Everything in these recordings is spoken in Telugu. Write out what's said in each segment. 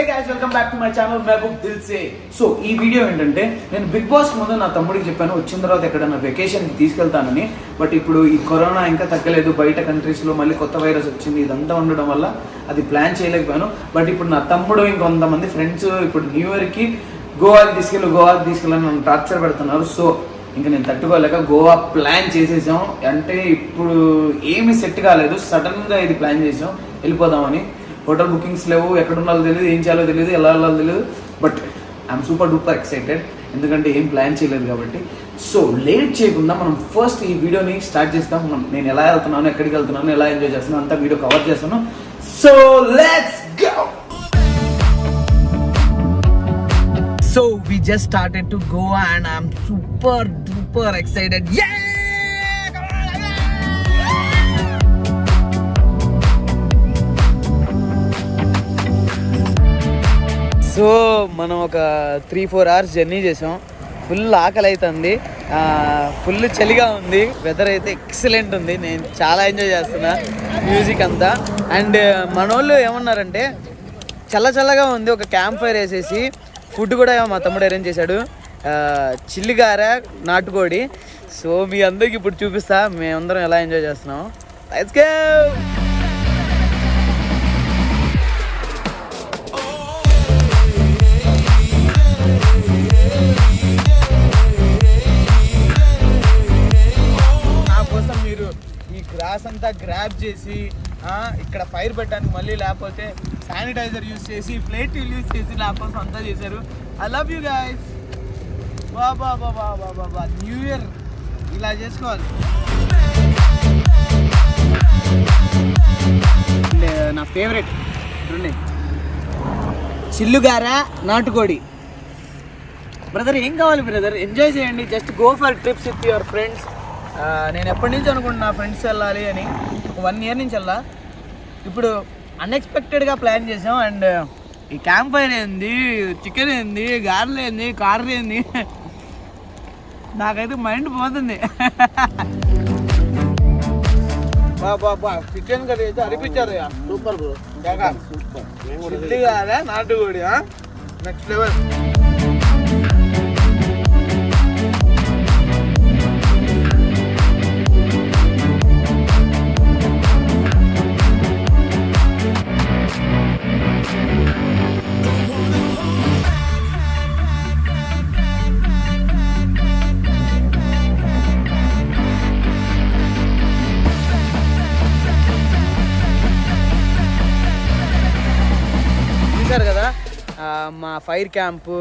guys, welcome back to my channel Mehboob Dil Se. So ఈ వీడియో ఏంటంటే నేను బిగ్ బాస్ ముందు నా తమ్ముడికి చెప్పాను వచ్చిన తర్వాత ఎక్కడైనా వెకేషన్కి తీసుకెళ్తానని. బట్ ఇప్పుడు ఈ కరోనా ఇంకా తగ్గలేదు, బయట కంట్రీస్లో మళ్ళీ కొత్త వైరస్ వచ్చింది, ఇదంతా ఉండడం వల్ల అది ప్లాన్ చేయలేకపోయాను. బట్ ఇప్పుడు నా తమ్ముడు ఇంకొంతమంది ఫ్రెండ్స్ ఇప్పుడు న్యూ ఇయర్కి గోవాకి తీసుకెళ్ళని నన్ను టార్చర్ పెడుతున్నారు. సో ఇంకా నేను తట్టుకోలేక గోవా ప్లాన్ చేసేసాం. అంటే ఇప్పుడు ఏమి సెట్ కాలేదు, సడన్గా ఇది ప్లాన్ చేసాం వెళ్ళిపోదామని. హోటల్ బుకింగ్స్ లేవు, ఎక్కడ ఉండాలో తెలియదు, ఏం చేయాలో తెలియదు, ఎలా వెళ్ళాలో తెలియదు. But I'm super duper excited, ఎందుకంటే ఏం ప్లాన్ చేయలేదు కాబట్టి. సో లేట్ చేయకుండా మనం ఫస్ట్ ఈ వీడియోని స్టార్ట్ చేస్తాం. నేను ఎలా వెళ్తున్నాను, ఎక్కడికి వెళ్తున్నాను, ఎలా ఎంజాయ్ చేస్తున్నాను అంతా వీడియో కవర్ చేస్తాను. So let's go. So we just started to Goa and I'm super duper excited. Yeah! So మనం ఒక 3-4 hours జర్నీ చేసాం. ఫుల్ ఆకలి అవుతుంది, ఫుల్ చలిగా ఉంది, వెదర్ అయితే ఎక్సలెంట్ ఉంది. నేను చాలా ఎంజాయ్ చేస్తున్నా మ్యూజిక్ అంతా. అండ్ మనోళ్ళు ఏమన్నారంటే చల్లగా ఉంది, ఒక క్యాంప్ ఫైర్ వేసేసి ఫుడ్ కూడా మా తమ్ముడు అరేంజ్ చేశాడు, చిల్లిగార నాటుకోడి. సో మీ అందరికి ఇప్పుడు చూపిస్తా మేమందరం ఎలా ఎంజాయ్ చేస్తున్నాం. Let's go. నా కోసం మీరు ఈ గ్రాస్ అంతా గ్రాబ్ చేసి ఇక్కడ ఫైర్ పెట్టడానికి మళ్ళీ లేకపోతే శానిటైజర్ యూజ్ చేసి ప్లేట్ యూజ్ చేసి నా కోసం అంతా చేశారు. I love you guys. Baba new year ఇలా చేసుకోవాలి. నా ఫేవరెట్ చిల్లుగార నాటుకోడి. బ్రదర్ ఏం కావాలి బ్రదర్, ఎంజాయ్ చేయండి, just go for trips with your friends. నేను ఎప్పటి నుంచి అనుకుంటున్నా ఫ్రెండ్స్ వెళ్ళాలి అని, ఒక 1 year నుంచి వెళ్ళా. ఇప్పుడు అన్ఎక్స్పెక్టెడ్గా ప్లాన్ చేసాం. అండ్ ఈ క్యాంప్ ఫైర్ ఏంది, చికెన్ ఏంది, గారెలు ఏంది, కార్లు ఏంది, నాకైతే మైండ్ పోతుంది. బాబా చికెన్ కర్రీ అయితే అనిపించారు, సూపర్ బ్రో, సూపర్ కాదా నాటుకోడి, నెక్స్ట్ లెవెల్. కదా మా fire camp,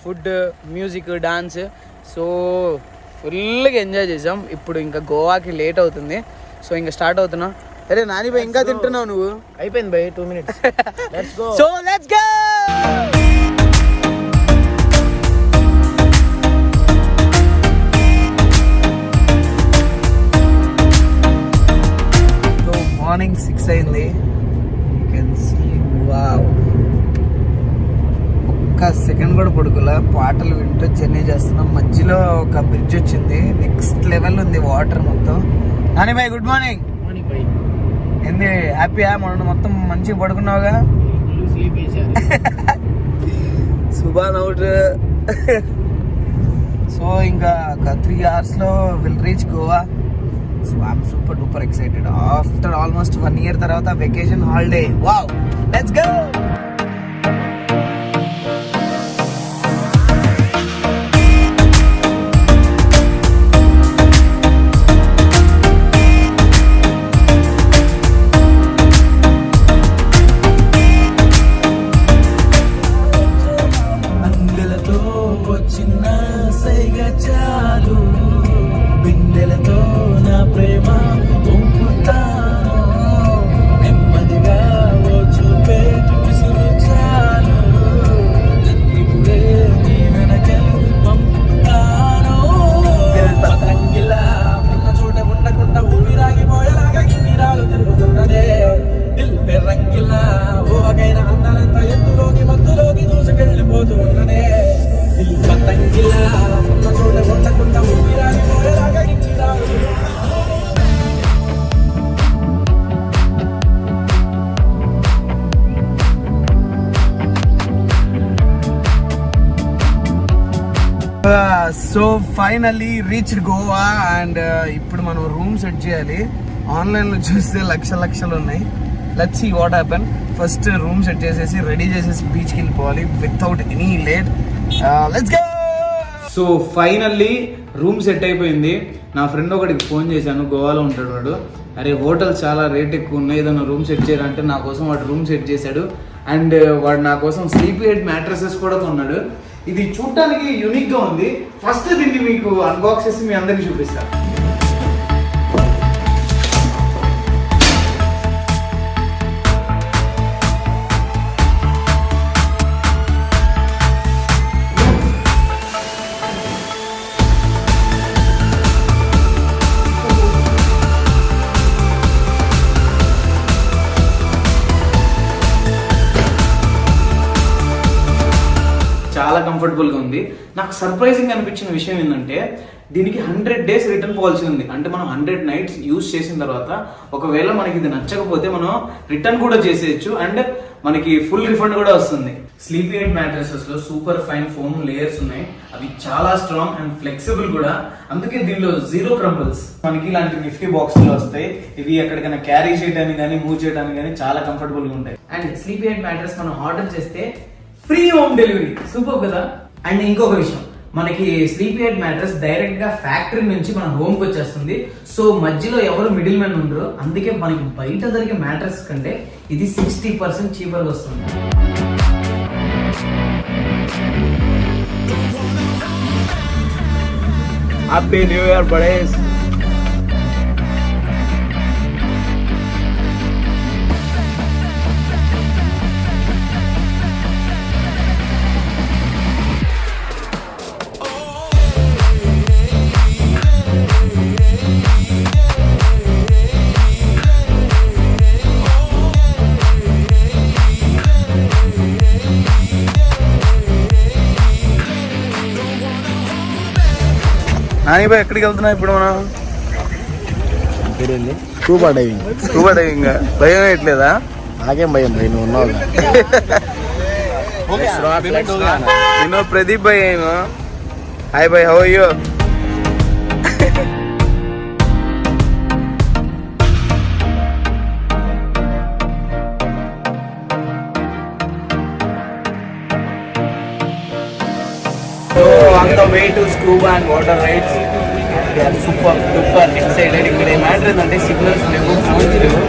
food, music, dance, so ఫుల్గా ఎంజాయ్ చేసాం. ఇప్పుడు ఇంకా గోవాకి లేట్ అవుతుంది, సో ఇంకా స్టార్ట్ అవుతున్నాం. అరే నాని భాయ్ ఇంకా తింటున్నావు నువ్వు? అయిపోయింది భాయ్, 2 minutes. Let's go. So let's go. So morning 6 అయింది. You can see, wow, ఒక్క సెకండ్ కూడా పడుకోలే, పాటలు వింటూ జర్నీ చేస్తున్నాం. మధ్యలో ఒక బ్రిడ్జ్ వచ్చింది, నెక్స్ట్ లెవెల్ ఉంది వాటర్ మొత్తం. నాని భాయ్ గుడ్ మార్నింగ్. మార్నింగ్ భాయ్. ఏంది హ్యాపీయా? మొత్తం మంచిగా పడుకున్నావుగా? సుబాన్ అవుట్. సో ఇంకా ఒక 3 hours will reach Goa. So I'm super duper excited. After almost 1 year తర్వాత vacation holiday. Wow, let's go. నెమ్మదిగా ఓ చూపే so finally reached Goa and ఇప్పుడు మనం రూమ్ సెట్ చేయాలి. ఆన్లైన్లో చూస్తే లక్షలు ఉన్నాయి. Let's see what happen. First room set చేసేసి రెడీ చేసేసి బీచ్కి వెళ్ళిపోవాలి without any late. Let's go. So finally room set అయిపోయింది. నా ఫ్రెండ్ ఒకటికి ఫోన్ చేశాను, గోవాలో ఉంటాడు వాడు. అరే హోటల్ చాలా రేట్ ఎక్కువ ఉన్నాయి, ఏదైనా రూమ్ సెట్ చేయాలంటే నా కోసం వాడు రూమ్ సెట్ చేశాడు. అండ్ వాడు నా కోసం స్లీపీ హెడ్ మ్యాట్రసెస్ కూడా కొన్నాడు. ఇది చూడటానికి యూనిక్ గా ఉంది. ఫస్ట్ దీన్ని మీకు అన్బాక్స్ చేసి మీ అందరికి చూపిస్తాను. చాలా కంఫర్టబుల్ గా ఉంది. నాకు సర్ప్రైజింగ్ అనిపించిన విషయం ఏంటంటే దీనికి 100 days రిటర్న్ పాలసీ ఉంది. అంటే మనం 100 nights యూజ్ చేసిన తర్వాత ఒకవేళ మనకి ఇది నచ్చకపోతే మనం రిటర్న్ కూడా చేసేయచ్చు అండ్ మనకి ఫుల్ రిఫండ్ కూడా వస్తుంది. స్లీపీ హెడ్ మ్యాట్రసెస్ లో సూపర్ ఫైన్ ఫోమ్ లేయర్స్ ఉన్నాయి. అవి చాలా స్ట్రాంగ్ అండ్ ఫ్లెక్సిబుల్ కూడా. అందుకే దీనిలో 0 crumbles. మనకి ఇలాంటి నిఫ్టీ బాక్స్ లో వస్తాయి. ఇవి ఎక్కడికైనా క్యారీ చేయడానికి కానీ మూవ్ చేయడానికి కానీ చాలా కంఫర్టబుల్ గా ఉంటాయి. అండ్ స్లీపీ హెడ్ మ్యాట్రస్ మనం ఆర్డర్ చేస్తే ఫ్రీ హోమ్ డెలివరీ. సూపర్ కదా. అండ్ ఇంకొక విషయం, మనకి స్లీపీ హెడ్ మ్యాట్రస్ డైరెక్ట్ గా ఫ్యాక్టరీ నుంచి మన హోమ్ కి వచ్చేస్తుంది. సో మధ్యలో ఎవరు మిడిల్ మ్యాన్ ఉండరు. అందుకే మనకి బయట దొరికే మ్యాట్రస్ కంటే ఇది 60% చీపర్ గా వస్తుంది. హ్యాపీ న్యూ ఇయర్ బడేస్. నానిబాయ్ ఎక్కడికి వెళ్తున్నావు ఇప్పుడు మనం? Scuba diving. Scuba diving. భయం వేయట్లేదా? నాకేం భయం భయ, నువ్వు ఉన్నావు. నేను ప్రదీప్ భాయ్ ఏమో. హాయ్ భాయ్, how are you? So on the way to scuba and water rides, we are super excited. ఇక్కడ ఏ మ్యాటర్ ఏంటంటే సిగ్నల్స్ లేవు, ఫోన్స్ లేవు.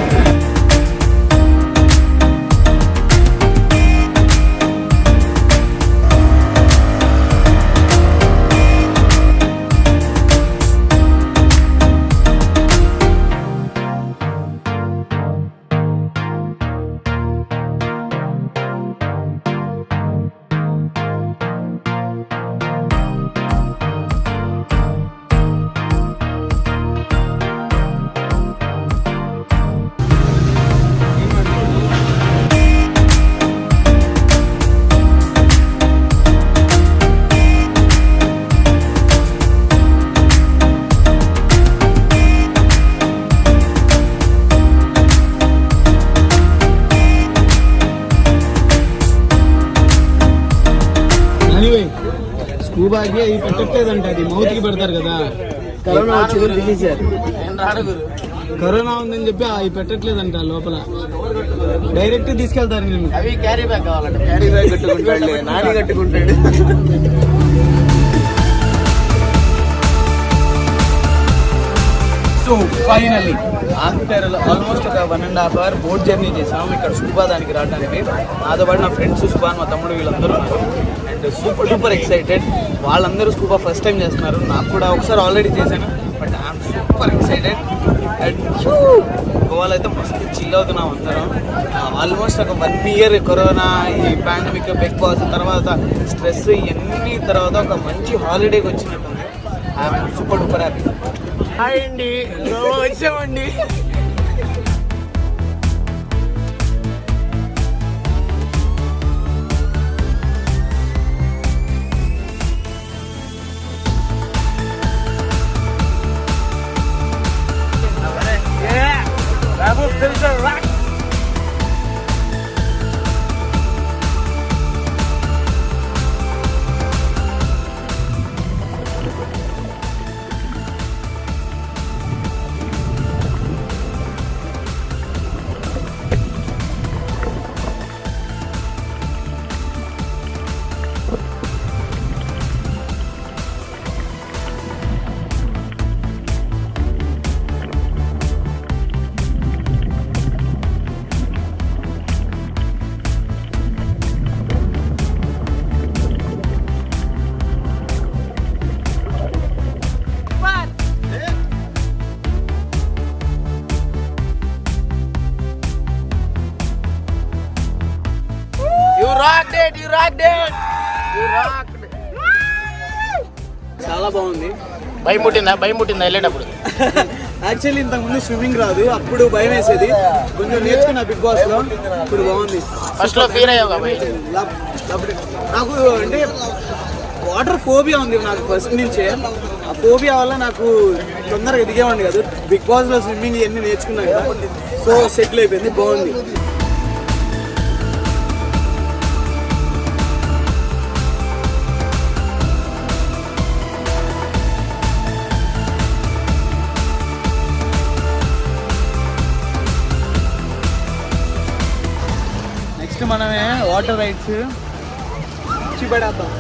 స్కూబాకి అవి పెట్టట్లేదంట, అది మౌత్ కి పెడతారు కదా. కరోనా వచ్చి తీసేశారు. కరోనా ఉందని చెప్పి అవి పెట్టట్లేదంట లోపల, డైరెక్ట్ తీసుకెళ్తారు. నేను అవి క్యారీ బ్యాగ్ కావాలంటే క్యారీ బ్యాగ్ కట్టుకుంటాడు, నాని కట్టుకుంటాడు. సో ఫైనల్లీ ఆఫ్టర్ ఆల్మోస్ట్ ఒక 1.5 hour బోట్ జర్నీ చేసాము ఇక్కడ స్కూబా దానికి రావడానికి. నాతో పాటు నా ఫ్రెండ్స్ సుబాన్, మా తమ్ముడు, వీళ్ళందరూ ఉన్నారు. And super duper excited. వాళ్ళందరూ స్కూబా ఫస్ట్ టైం చేస్తున్నారు. నాకు కూడా ఒకసారి ఆల్రెడీ చేశాను, but I'm super excited. And గోవాలో అయితే మస్తు చిల్ అవుతున్నాం అందరం. ఆల్మోస్ట్ ఒక 1 year కరోనా, ఈ పాండమిక్, బిగ్ బాస్ తర్వాత స్ట్రెస్ ఇవన్నీ తర్వాత ఒక మంచి హాలిడేకి వచ్చినట్టుంది. I'm super duper happy. Hi అండి, వచ్చామండి. చాలా బాగుంది. భయం పుట్టిందా వెళ్ళేటప్పుడు? యాక్చువల్లీ ఇంతకుముందు స్విమ్మింగ్ రాదు, అప్పుడు భయం వేసేది. కొంచెం నేర్చుకున్నా బిగ్ బాస్ లో, ఇప్పుడు బాగుంది. ఫస్ట్ లో ఫీల్ అయ్యావు నాకు అంటే వాటర్ ఫోబియా ఉంది నాకు ఫస్ట్ నుంచే. ఆ ఫోబియా వల్ల నాకు తొందరగా దిగేవాడిని కాదు. బిగ్ బాస్ లో స్విమ్మింగ్ ఇవన్నీ నేర్చుకున్నాను కదా, సో సెటిల్ అయిపోయింది, బాగుంది. నెక్స్ట్ మనమే వాటర్ రైడ్స్ చిబడేద్దాం.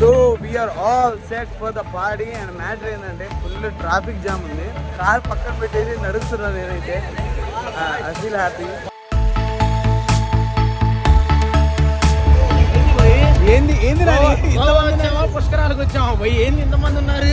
So we are all set for the party. And matter ఏంటంటే ఫుల్ ట్రాఫిక్ జామ్ ఉంది. కార్ పక్కన పెట్టేసి నడుస్తున్నాను నేనైతే. I feel happy. ఏంది పుష్కరాలకు వచ్చాము పోయి, ఏంది ఇంతమంది ఉన్నారు?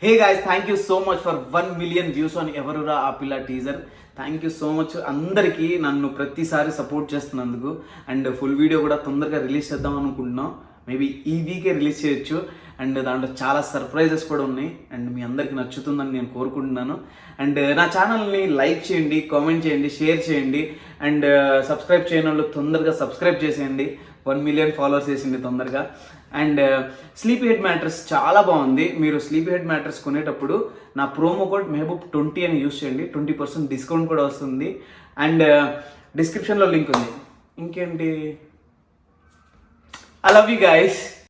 Hey guys, thank you so much for 1 million views on Evarura Apilla teaser. Thank you so much అందరికీ నన్ను ప్రతిసారి సపోర్ట్ చేస్తున్నందుకు. అండ్ ఫుల్ వీడియో కూడా తొందరగా రిలీజ్ చేద్దాం అనుకుంటున్నాం. మేబీ ఈ వీకే రిలీజ్ చేయొచ్చు. అండ్ దాంట్లో చాలా సర్ప్రైజెస్ కూడా ఉన్నాయి. అండ్ మీ అందరికీ నచ్చుతుందని నేను కోరుకుంటున్నాను. అండ్ నా ఛానల్ని లైక్ చేయండి, కామెంట్ చేయండి, షేర్ చేయండి. అండ్ సబ్స్క్రైబ్ చేయని వాళ్ళు తొందరగా సబ్స్క్రైబ్ చేసేయండి. 1 million ఫాలోవర్స్ చేసింది తొందరగా. అండ్ స్లీపీ హెడ్ మ్యాట్రస్ చాలా బాగుంది. మీరు స్లీపీ హెడ్ మ్యాట్రస్ కొనేటప్పుడు నా ప్రోమో కోడ్ మెహబూబ్20 అని యూస్ చేయండి, 20% డిస్కౌంట్ కూడా వస్తుంది. అండ్ డిస్క్రిప్షన్లో లింక్ ఉంది. ఇంకేంటి, ఐ లవ్ యూ గైస్.